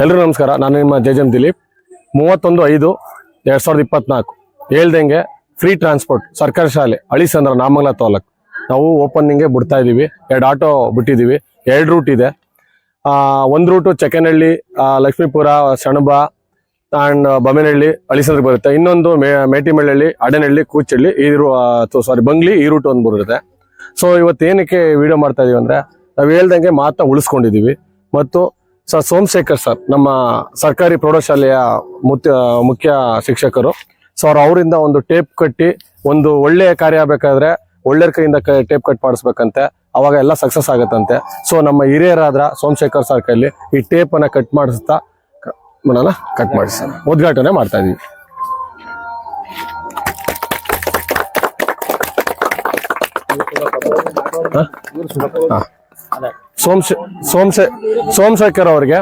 ಎಲ್ರಿಗೂ ನಮಸ್ಕಾರ. ನಾನು ನಿಮ್ಮ ಜೆಜೆಂ ದಿಲೀಪ್. 31/5/2024 ಹೇಳ್ದಂಗೆ ಫ್ರೀ ಟ್ರಾನ್ಸ್ಪೋರ್ಟ್ ಸರ್ಕಾರಿ ಶಾಲೆ ಅಳಿಸಂದ್ರ ನಾಮಂಗಲ ತಾಲೂಕು ನಾವು ಓಪನಿಂಗ್ಗೆ ಬಿಡ್ತಾ ಇದ್ದೀವಿ. 2 ಆಟೋ ಬಿಟ್ಟಿದ್ದೀವಿ. 2 ರೂಟ್ ಇದೆ. ಒಂದು ರೂಟು ಚಕ್ಕನಹಳ್ಳಿ, ಲಕ್ಷ್ಮೀಪುರ, ಸಣಬ ಆ್ಯಂಡ್ ಬೊಮ್ಮೆನಹಳ್ಳಿ, ಅಳಿಸಂದ್ರ ಬರುತ್ತೆ. ಇನ್ನೊಂದು ಮೇಟಿಮಳ್ಳಹಳ್ಳಿ, ಅಡನಹಳ್ಳಿ, ಕೂಚಹಳ್ಳಿ, ಬಂಗ್ಲಿ ಈ ರೂಟ್ ಒಂದು ಬರುತ್ತೆ. ಸೊ ಇವತ್ತು ಏನಕ್ಕೆ ವಿಡಿಯೋ ಮಾಡ್ತಾ ಇದೀವಿ ಅಂದರೆ, ನಾವು ಹೇಳ್ದಂಗೆ ಮಾತನ್ನ ಉಳಿಸ್ಕೊಂಡಿದ್ದೀವಿ. ಮತ್ತು ಸರ್ ಸೋಮಶೇಖರ್ ಸರ್ ನಮ್ಮ ಸರ್ಕಾರಿ ಪ್ರೌಢಶಾಲೆಯ ಮುಖ್ಯ ಶಿಕ್ಷಕರು. ಸೊ ಅವರಿಂದ ಒಂದು ಟೇಪ್ ಕಟ್ಟಿ ಒಂದು ಒಳ್ಳೆಯ ಕಾರ್ಯ ಆಗಬೇಕಾದ್ರೆ ಒಳ್ಳೆ ಕೈಯಿಂದ ಟೇಪ್ ಕಟ್ ಮಾಡಿಸ್ಬೇಕಂತೆ, ಅವಾಗ ಎಲ್ಲ ಸಕ್ಸಸ್ ಆಗತ್ತಂತೆ. ಸೊ ನಮ್ಮ ಹಿರಿಯರಾದ್ರ ಸೋಮಶೇಖರ್ ಸರ್ ಕೈಲಿ ಈ ಟೇಪ್ ಅನ್ನ ಕಟ್ ಮಾಡಿಸ್ತಾ ಕಟ್ ಮಾಡಿಸಿ ಉದ್ಘಾಟನೆ ಮಾಡ್ತಾ ಇದೀವಿ. ಸೋಮಶೇಖರ್ ಅವ್ರಿಗೆ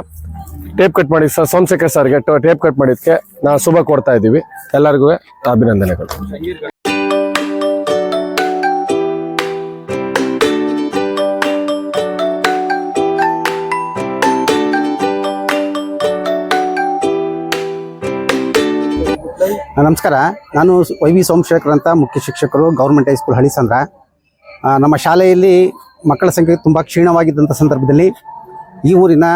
ಟೇಪ್ ಕಟ್ ಮಾಡಿ ಸರ್, ಸೋಮಶೇಖರ್ ಸರ್ಗೆ ಟೇಪ್ ಕಟ್ ಮಾಡಿದ್ಕೆ ನಾವು ಶುಭ ಕೊಡ್ತಾ ಇದ್ದೀವಿ. ಎಲ್ಲರಿಗೂ ಅಭಿನಂದನೆಗಳು. ನಮಸ್ಕಾರ. ನಾನು ವೈ.ವಿ. ಸೋಮಶೇಖರ್ ಅಂತ, ಮುಖ್ಯ ಶಿಕ್ಷಕರು, ಗೌರ್ಮೆಂಟ್ ಹೈಸ್ಕೂಲ್ ಅಳಿಸಂದ್ರ. ನಮ್ಮ ಶಾಲೆಯಲ್ಲಿ ಮಕ್ಕಳ ಸಂಖ್ಯೆ ತುಂಬ ಕ್ಷೀಣವಾಗಿದ್ದಂಥ ಸಂದರ್ಭದಲ್ಲಿ ಈ ಊರಿನ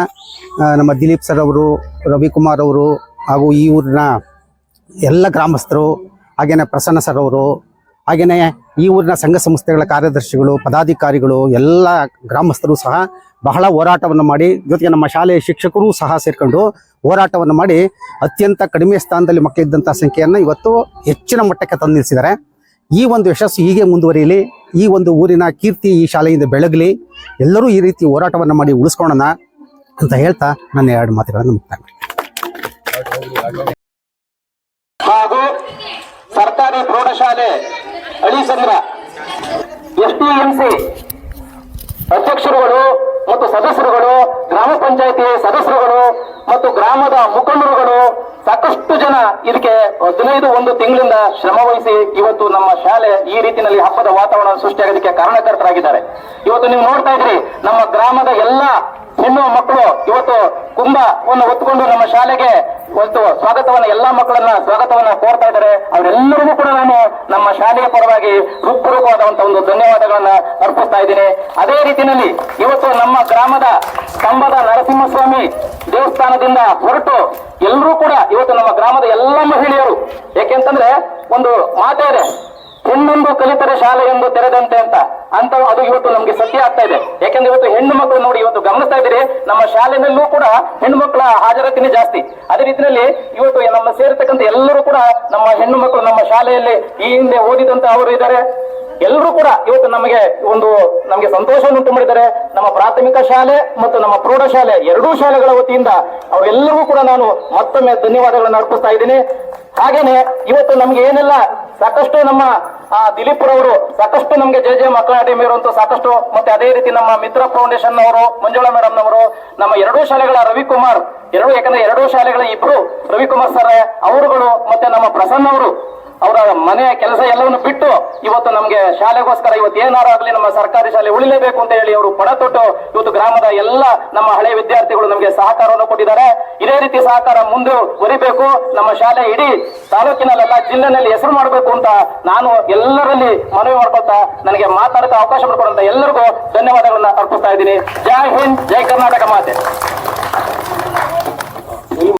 ನಮ್ಮ ದಿಲೀಪ್ ಸರ್ ಅವರು, ರವಿಕುಮಾರ್ ಅವರು ಹಾಗೂ ಈ ಊರಿನ ಎಲ್ಲ ಗ್ರಾಮಸ್ಥರು, ಹಾಗೆಯೇ ಪ್ರಸನ್ನ ಸರ್ ಅವರು, ಹಾಗೆಯೇ ಈ ಊರಿನ ಸಂಘ ಸಂಸ್ಥೆಗಳ ಕಾರ್ಯದರ್ಶಿಗಳು, ಪದಾಧಿಕಾರಿಗಳು, ಎಲ್ಲ ಗ್ರಾಮಸ್ಥರು ಸಹ ಬಹಳ ಹೋರಾಟವನ್ನು ಮಾಡಿ, ಜೊತೆಗೆ ನಮ್ಮ ಶಾಲೆಯ ಶಿಕ್ಷಕರು ಸಹ ಸೇರಿಕೊಂಡು ಹೋರಾಟವನ್ನು ಮಾಡಿ ಅತ್ಯಂತ ಕಡಿಮೆ ಸ್ಥಾನದಲ್ಲಿ ಮಕ್ಕಳಿದ್ದಂಥ ಸಂಖ್ಯೆಯನ್ನು ಇವತ್ತು ಹೆಚ್ಚಿನ ಮಟ್ಟಕ್ಕೆ ತಂದು ನಿಲ್ಲಿಸಿದ್ದಾರೆ. ಈ ಒಂದು ಯಶಸ್ಸು ಹೀಗೆ ಮುಂದುವರಿಯಲಿ, ಈ ಒಂದು ಊರಿನ ಕೀರ್ತಿ ಈ ಶಾಲೆಯಿಂದ ಬೆಳಗಲಿ, ಎಲ್ಲರೂ ಈ ರೀತಿ ಹೋರಾಟವನ್ನು ಮಾಡಿ ಉಳಿಸ್ಕೊಳ್ಳೋಣ ಅಂತ ಹೇಳ್ತಾ ನನ್ನ 2 ಮಾತುಗಳನ್ನು ಮುಕ್ತಾಯ ಮಾಡಿ. ಹಾಗೂ ಸರ್ಕಾರಿ ಪ್ರೌಢಶಾಲೆ ಅಳಿಸಂದ್ರ STMC ಅಧ್ಯಕ್ಷರುಗಳು ಮತ್ತು ಸದಸ್ಯರುಗಳು, ಗ್ರಾಮ ಪಂಚಾಯಿತಿ ಸದಸ್ಯರುಗಳು ಮತ್ತು ಗ್ರಾಮದ ಮುಖಂಡರುಗಳು, ಸಾಕಷ್ಟು ಜನ ಇದಕ್ಕೆ 15 ತಿಂಗಳಿಂದ ಶ್ರಮ ವಹಿಸಿ ಇವತ್ತು ನಮ್ಮ ಶಾಲೆ ಈ ರೀತಿಯಲ್ಲಿ ಹಬ್ಬದ ವಾತಾವರಣ ಸೃಷ್ಟಿಯಾಗೋದಕ್ಕೆ ಕಾರಣಕರ್ತರಾಗಿದ್ದಾರೆ. ಇವತ್ತು ನೀವು ನೋಡ್ತಾ ಇದ್ರಿ, ನಮ್ಮ ಗ್ರಾಮದ ಎಲ್ಲ ಹೆಣ್ಣು ಮಕ್ಕಳು ಇವತ್ತು ಕುಂಭವನ್ನು ಹೊತ್ತುಕೊಂಡು ನಮ್ಮ ಶಾಲೆಗೆ ಒಂದು ಸ್ವಾಗತವನ್ನ, ಎಲ್ಲಾ ಮಕ್ಕಳನ್ನ ಸ್ವಾಗತವನ್ನ ಕೋರ್ತಾ ಇದ್ದಾರೆ. ಅವರೆಲ್ಲರಿಗೂ ಕೂಡ ನಾನು ನಮ್ಮ ಶಾಲೆಯ ಪರವಾಗಿ ಹೃತ್ಪೂರ್ವಕವಾದಂತಹ ಒಂದು ಧನ್ಯವಾದಗಳನ್ನ ಅರ್ಪಿಸ್ತಾ ಇದ್ದೀನಿ. ಅದೇ ರೀತಿಯಲ್ಲಿ ಇವತ್ತು ನಮ್ಮ ಗ್ರಾಮದ ಕಂಬದ ನರಸಿಂಹಸ್ವಾಮಿ ದೇವಸ್ಥಾನದಿಂದ ಹೊರಟು ಎಲ್ಲರೂ ಕೂಡ ಇವತ್ತು ನಮ್ಮ ಗ್ರಾಮದ ಎಲ್ಲ ಮಹಿಳೆಯರು, ಯಾಕೆಂತಂದ್ರೆ ಒಂದು ಮಾತೇ ಇದೆ, ಹೆಣ್ಣೊಂದು ಕಲಿತರೆ ಶಾಲೆ ಎಂದು ತೆರೆದಂತೆ ಅಂತ ಅದು ಇವತ್ತು ನಮ್ಗೆ ಸತ್ಯ ಆಗ್ತಾ ಇದೆ. ಯಾಕೆಂದ್ರೆ ಇವತ್ತು ಹೆಣ್ಣು ಮಕ್ಕಳು ನೋಡಿ, ಇವತ್ತು ಗಮನಿಸ್ತಾ ಇದ್ದೀರಿ, ನಮ್ಮ ಶಾಲೆನಲ್ಲೂ ಕೂಡ ಹೆಣ್ಣು ಮಕ್ಕಳ ಹಾಜರಾತಿನೇ ಜಾಸ್ತಿ. ಅದೇ ರೀತಿಯಲ್ಲಿ ಇವತ್ತು ನಮ್ಮ ಸೇರಿರ್ತಕ್ಕಂಥ ಎಲ್ಲರೂ ಕೂಡ ನಮ್ಮ ಹೆಣ್ಣು ಮಕ್ಕಳು ನಮ್ಮ ಶಾಲೆಯಲ್ಲಿ ಈ ಹಿಂದೆ ಓದಿದಂತ ಅವರು ಇದ್ದಾರೆ. ಎಲ್ಲರೂ ಕೂಡ ಇವತ್ತು ನಮಗೆ ಸಂತೋಷವನ್ನು ಉಂಟು ಮಾಡಿದ್ದಾರೆ. ನಮ್ಮ ಪ್ರಾಥಮಿಕ ಶಾಲೆ ಮತ್ತು ನಮ್ಮ ಪ್ರೌಢಶಾಲೆ 2 ಶಾಲೆಗಳ ವತಿಯಿಂದ ಅವರೆಲ್ಲರಿಗೂ ಕೂಡ ನಾನು ಮತ್ತೊಮ್ಮೆ ಧನ್ಯವಾದಗಳನ್ನು ಅರ್ಪಿಸ್ತಾ ಇದ್ದೀನಿ. ಹಾಗೇನೆ ಇವತ್ತು ನಮ್ಗೆ ಏನೆಲ್ಲ ಸಾಕಷ್ಟು ನಮ್ಮ ದಿಲೀಪ್ರವರು ಸಾಕಷ್ಟು ನಮ್ಗೆ ಜೆ ಮಕ್ಕಳ ಅಕಾಡೆಮಿ ಇರುವಂತ ಸಾಕಷ್ಟು, ಮತ್ತೆ ಅದೇ ರೀತಿ ನಮ್ಮ ಮಿತ್ರ ಫೌಂಡೇಶನ್ ಅವರು, ಮಂಜುಳಾ ಮೇಡಮ್ ನವರು, ನಮ್ಮ 2 ಶಾಲೆಗಳ ರವಿಕುಮಾರ್, ಯಾಕಂದ್ರೆ 2 ಶಾಲೆಗಳ ಇಬ್ರು ರವಿಕುಮಾರ್ ಸರ್ ಅವರುಗಳು, ಮತ್ತೆ ನಮ್ಮ ಪ್ರಸನ್ನ ಅವರು, ಅವರ ಮನೆಯ ಕೆಲಸ ಎಲ್ಲವನ್ನು ಬಿಟ್ಟು ಇವತ್ತು ನಮ್ಗೆ ಶಾಲೆಗೋಸ್ಕರ ಇವತ್ತು ಏನಾರು ಆಗಲಿ ನಮ್ಮ ಸರ್ಕಾರಿ ಶಾಲೆ ಉಳಿಲೇಬೇಕು ಅಂತ ಹೇಳಿ ಅವರು ಪಣ ತೊಟ್ಟು ಇವತ್ತು ಗ್ರಾಮದ ಎಲ್ಲ ನಮ್ಮ ಹಳೆಯ ವಿದ್ಯಾರ್ಥಿಗಳು ನಮಗೆ ಸಹಕಾರವನ್ನು ಕೊಟ್ಟಿದ್ದಾರೆ. ಇದೇ ರೀತಿ ಸಹಕಾರ ಮುಂದುವರಿಬೇಕು. ನಮ್ಮ ಶಾಲೆ ಇಡೀ ತಾಲೂಕಿನಲ್ಲೆಲ್ಲ ಜಿಲ್ಲೆನಲ್ಲಿ ಹೆಸರು ಮಾಡಬೇಕು ಅಂತ ನಾನು ಎಲ್ಲರಲ್ಲಿ ಮನವಿ ಮಾಡ್ಕೊಳ್ತಾ, ನನಗೆ ಮಾತಾಡಕ್ಕೆ ಅವಕಾಶ ಮಾಡಿಕೊಡುವಂತ ಎಲ್ಲರಿಗೂ ಧನ್ಯವಾದಗಳನ್ನ ಅರ್ಪಿಸ್ತಾ ಇದ್ದೀನಿ. ಜೈ ಹಿಂದ್, ಜೈ ಕರ್ನಾಟಕ ಮಾತೆ.